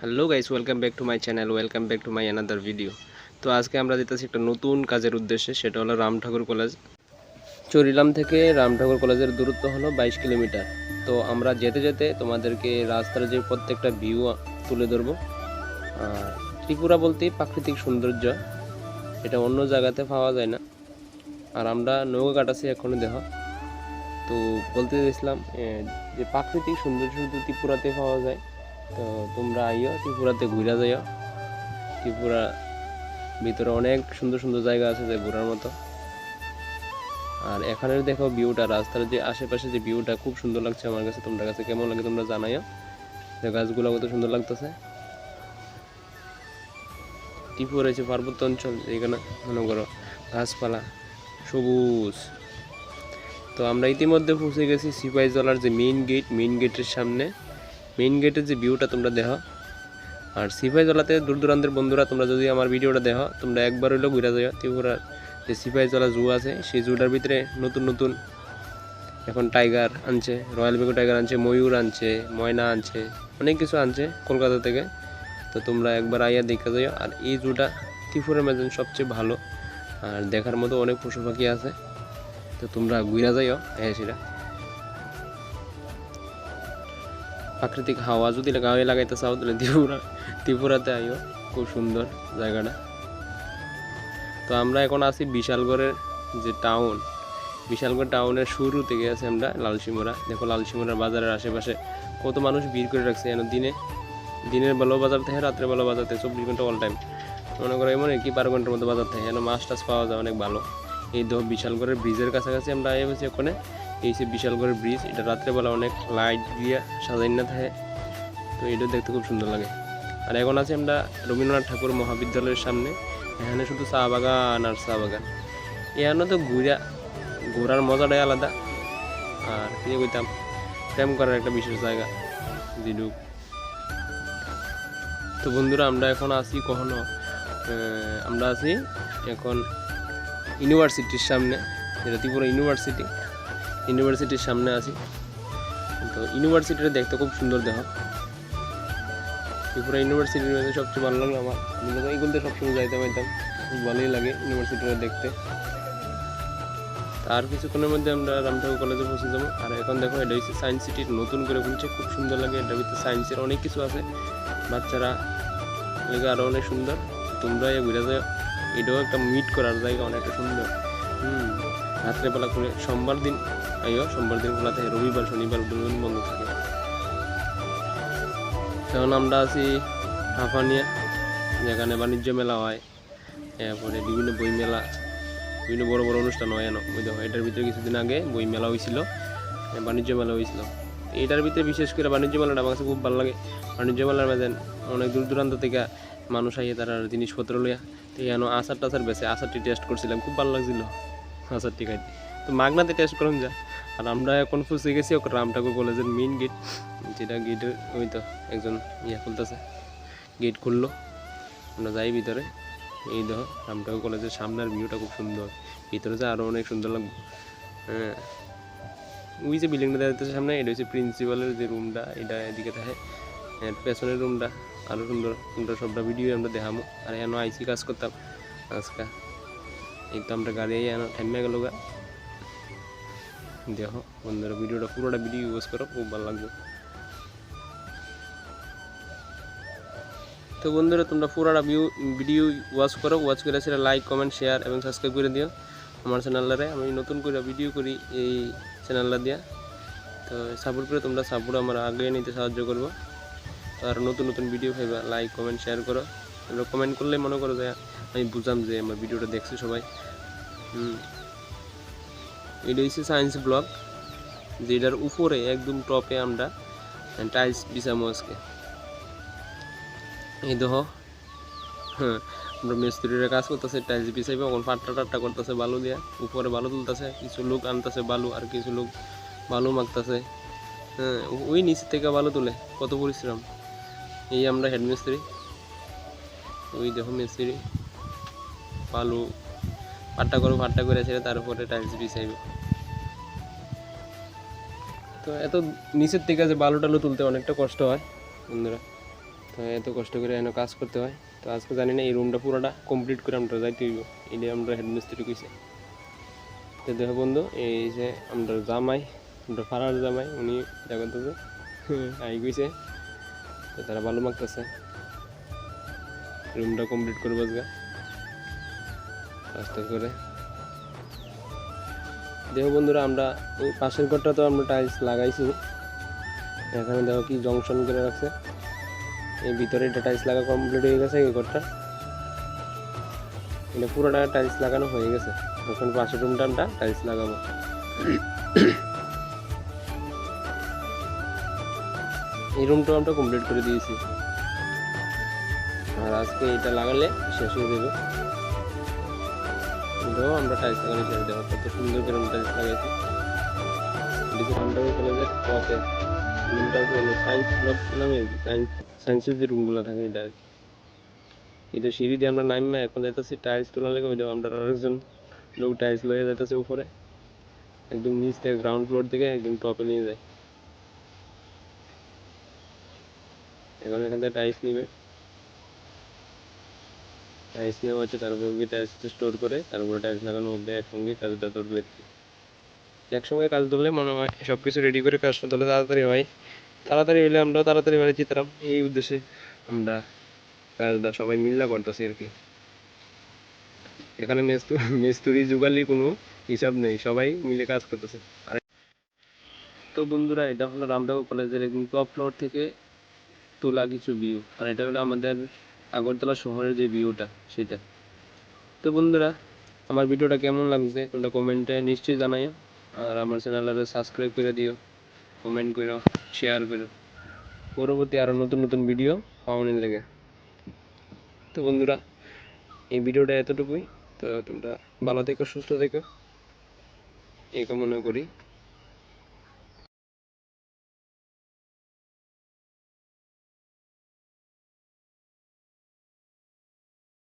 Hello guys, welcome back to my channel, welcome back to my another video. তো আজকে আমরা যেতেছি একটা নতুন কাজের উদ্দেশ্যে, সেটা হলো রাম ঠাকুর কলেজ। চরিলাম থেকে রাম ঠাকুর কলেজের দূরত্ব হলো 22 কিলোমিটার। তো আমরা যেতে যেতে তোমাদেরকে রাস্তার যে প্রত্যেকটা ভিউ তুলে ধরবো। আর ত্রিপুরা বলতেই প্রাকৃতিক সৌন্দর্য, এটা অন্য জায়গাতে পাওয়া যায় না। আর আমরা নৌকা কাটাচ্ছি এখনো দেখো। তো বলতে চাইছিলাম যে প্রাকৃতিক সৌন্দর্য শুধু ত্রিপুরাতে পাওয়া যায়। তো তোমরা আইও, ত্রিপুরাতে ঘুরে যাইও। ত্রিপুরা ভিতরে অনেক সুন্দর সুন্দর জায়গা আছে যে ঘোরার মতো। আর এখানে দেখো ভিউটা, রাস্তার যে আশেপাশে যে ভিউটা খুব সুন্দর লাগছে আমার কাছে। তোমার কাছে কেমন লাগে তোমরা জানাইও। যে গাছগুলো কত সুন্দর লাগতেছে। ত্রিপুরা হচ্ছে পার্বত্য অঞ্চল, এখানে মনে করো গাছপালা সবুজ। তো আমরা ইতিমধ্যে পৌঁছে গেছি সিপাহীজলার যে মেইন গেটের সামনে। মেইন গেটের যে ভিউটা তোমরা দেখো। আর সিপাহীজলাতে দূর দূরান্তের বন্ধুরা তোমরা যদি আমার ভিডিওটা দেখো, তোমরা একবার হইলেও ঘুরে যাও। ত্রিপুরার যে সিপাহীজলা জু আছে, সেই জুটার ভিতরে নতুন নতুন এখন টাইগার আনছে, রয়্যাল বেঙ্গল টাইগার আনছে, ময়ূর আনছে, ময়না আনছে, অনেক কিছু আনছে কলকাতা থেকে। তো তোমরা একবার আইয়া দেখে যাও। আর এই জুটা ত্রিপুরার মধ্যে সবচেয়ে ভালো, আর দেখার মতো অনেক পশু পাখি আছে। তো তোমরা ঘুরে যাইও। সেটা প্রাকৃতিক হাওয়া যদি গায়ে লাগাইতে চাও তাহলে ত্রিপুরাতে আইও, খুব সুন্দর জায়গাটা। তো আমরা এখন আছি বিশালগড়ের যে টাউন, বিশালগড় টাউনের শুরু থেকে আছি আমরা লালসিমরা। দেখো লালসিমরার বাজারের আশেপাশে কত মানুষ ভিড় করে রাখছে। দিনের বেলাও বাজার থাকে, রাত্রে বেলাও বাজার থাকে, 24 ঘন্টা অল টাইম। মনে করো এমন কি 12 ঘন্টার মধ্যে বাজার থাকে, মাছ টাছ পাওয়া যায় অনেক ভালো। এই দেখো বিশালগড়ের ব্রিজের কাছাকাছি আমরা এসেছি ওখানে। এই যে বিশালগড়ের ব্রিজ, এটা রাত্রেবেলা অনেক লাইট দিয়ে সাজাই না থাকে। তো এটা দেখতে খুব সুন্দর লাগে। আর এখন আছি আমরা রবীন্দ্রনাথ ঠাকুর মহাবিদ্যালয়ের সামনে। এখানে শুধু চা বাগান আর চা বাগান। এখানে তো ঘোরার মজাটাই আলাদা। আর কি কইতাম, প্রেম করার একটা বিশেষ জায়গা যেটুক। তো বন্ধুরা আমরা এখন আছি আমরা আছি এখন ইউনিভার্সিটির সামনে, যেটা ত্রিপুরা ইউনিভার্সিটির সামনে আছি। তো ইউনিভার্সিটিটা দেখতে খুব সুন্দর দেখো। ত্রিপুরা ইউনিভার্সিটির মধ্যে সবচেয়ে ভালো লাগলো আমার, আমি যখন এইগুলোতে সবসময় যাইতে পারতাম, খুব ভালোই লাগে ইউনিভার্সিটিটা দেখতে। আর কিছুক্ষণের মধ্যে আমরা রাম ঠাকুর কলেজে পৌঁছে যাবো। আর এখন দেখো এটা হচ্ছে সায়েন্স সিটি, নতুন করে খুলছে, খুব সুন্দর লাগে। এটার ভিতরে সায়েন্সের অনেক কিছু আছে, বাচ্চারা লেগে আরও অনেক সুন্দর। তোমরা ঘুরে যাও। এটাও একটা মিট করার জায়গা, অনেকটা সুন্দর। রাত্রেবেলা করে সোমবার দিন আইও, সোমবার দিন খোলা থাকে, রবিবার শনিবার বন্ধ থাকে। এখন আমরা আছি হাফানিয়া, যেখানে বাণিজ্য মেলা হয়, এরপরে বিভিন্ন বই মেলা, বিভিন্ন বড় বড় অনুষ্ঠান হয়। এটার ভিতরে কিছুদিন আগে বই মেলা হয়েছিল, বাণিজ্য মেলা হয়েছিল। এটার ভিতরে বিশেষ করে বাণিজ্য মেলাটা আমার কাছে খুব ভালো লাগে। বাণিজ্য মেলার মধ্যে অনেক দূর দূরান্ত থেকে মানুষ আইয়ে তারা জিনিসপত্র লইয়া। তো এখানে আচার টাচার বেছে, আচারটি টেস্ট করছিলাম, খুব ভালো লাগছিল আচারটি খাইতে। তো মাগনাতে টেস্ট করুন যা। আর আমরা এখন পৌঁছে গেছি রাম ঠাকুর কলেজের মেইন গেট, যেটা গেটের ওই তো একজন খুলতেছে, গেট খুললো, আমরা যাই ভিতরে। এই দেখো রাম ঠাকুর কলেজের সামনের ভিউটা খুব সুন্দর, ভিতরে যে আরও অনেক সুন্দর লাগবে। ওই যে বিল্ডিংটা দেখা যাচ্ছে সামনে, এটা হচ্ছে প্রিন্সিপালের যে রুমটা, এটা এদিকে থাকে। পেছনের রুমটা আরও সুন্দর। তোমরা সবটা ভিডিও আমরা দেখামো। আর এখানে আইসি কাজ করতাম আজকে। এই তো আমরা গাড়ি থেমে গেল গা। দেখো বন্ধুরা, ভিডিওটা পুরোটা ভিডিও ইউজ করো, খুব ভালো লাগবে। তো বন্ধুরা তোমরা পুরোটা ভিডিও ওয়াচ করো, ওয়াচ করে সেটা লাইক কমেন্ট শেয়ার এবং সাবস্ক্রাইব করে দিও আমার চ্যানেলটারে। আমি নতুন করে ভিডিও করি এই চ্যানেলটা দিয়া। তো সাপোর্ট করে তোমরা সাপোর্ট আমার আগে নিতে সাহায্য করবো। আর নতুন নতুন ভিডিও পাইবা, লাইক কমেন্ট শেয়ার করো। তোমরা কমেন্ট করলে মনে করো যে আমি বুঝাম যে আমার ভিডিওটা দেখছি সবাই। এটা হচ্ছে সায়েন্স ব্লক, যেটার উপরে একদম টপে আমরা টাইলস বিছামো আজকে। এই দেখো, আমরা মিস্ত্রিরা কাজ করতেছে, টাইলস বিছাইবে, এখন পাট্টা করতেছে বালু দিয়া, উপরে বালু তুলতেছে, কিছু লোক আনতেছে বালু, আর কিছু লোক বালু মাখতেছে। ওই নিচে থেকে বালু তুলে, কত পরিশ্রম। এই আমরা হেড মিস্ত্রি, ওই দেখো মিস্ত্রি বালু পাট্টা করে ছেড়ে তারপরে টাইলস বিছাইবে। তো এত নিচের থেকে যে বালু টালু তুলতে অনেকটা কষ্ট হয় বন্ধুরা। তো তো এত কষ্ট করে এনে কাজ করতে হয়। তো আজকে জানি না এই রুমটা পুরোটা কমপ্লিট করে আমরা যাইতে হইব, এটা আমরা হেডমিস্ত্রি কইছে। তো দেখো বন্ধু, এই যে আমরা জামাই, আমরা ফারার জামাই, উনি দেখা করতেছে আই গেছে। তো তারা ভালো মাগতেছে, রুমটা কমপ্লিট করবো আজকে আস্তে করে। দেখো বন্ধুরা, আমরা ওই পাশের ঘরটা তো আমরা টাইলস লাগাইছি, এখানে দেখো কি জংশন করে রাখছে। এই ভিতরে এটা টাইলস লাগা কমপ্লিট হয়ে গেছে, এই ঘরটা এটা পুরোটা টাইলস লাগানো হয়ে গেছে। এখন পাশের রুমটা আমরা টাইলস লাগাবো। এই রুমটাও আমরা কমপ্লিট করে দিয়েছি, আর আজকে এটা লাগালে শেষ হয়ে যাবে। এটাও আমরা টাইলস লাগানো শেষ দেবো, কত সুন্দর করে আমরা টাইলস লাগাইছি। এদিকে পান্ডাবি কলেজের টপে রুমটা হলো সায়েন্স ব্লক নামে, সায়েন্সের যে রুমগুলো থাকে এটা আর কি। এটা সিঁড়ি দিয়ে আমরা নামে এখন যাইতেছি টাইলস তোলা লেগে, ওইটা আমরা আরেকজন লোক টাইলস লয়ে যাইতেছে উপরে, একদম নিচ থেকে গ্রাউন্ড ফ্লোর থেকে একদম টপে নিয়ে যায়। এখন এখান থেকে টাইলস নিবে, টাইলস নেওয়া হচ্ছে, তারপরে টাইলস স্টোর করে তারপরে টাইলস লাগানো হবে। একসঙ্গে কাজটা ধরবে, একসঙ্গে কাজ ধরলে মনে হয় সব কিছু রেডি করে কাজটা ধরলে তাড়াতাড়ি হয়। তাড়াতাড়ি হলে আমরাও তাড়াতাড়ি বাড়ি যেতাম, এই উদ্দেশ্যে আমরা কাজটা সবাই মিল্লা করতেছি আর কি। এখানে মিস্ত্রি যুগালির কোনো হিসাব নেই, সবাই মিলে কাজ করতেছে। তো বন্ধুরা, এটা হলো রামবাবু কলেজের একদম টপ ফ্লোর থেকে তোলা কিছু ভিউ, আর এটা হলো আমাদের আগরতলা শহরের যে ভিউটা সেটা। তো বন্ধুরা, আমার ভিডিওটা কেমন লাগছে তোমরা কমেন্টে নিশ্চয়ই জানাইও, আর আমার চ্যানেলটা সাবস্ক্রাইব করে দিও, কমেন্ট করো, শেয়ার করো, পরবর্তী আরও নতুন নতুন ভিডিও পাওয়ানোর লেগে। তো বন্ধুরা, এই ভিডিওটা এতটুকুই। তো তোমরা ভালো থেকো, সুস্থ থেকো, এই কামনা করি।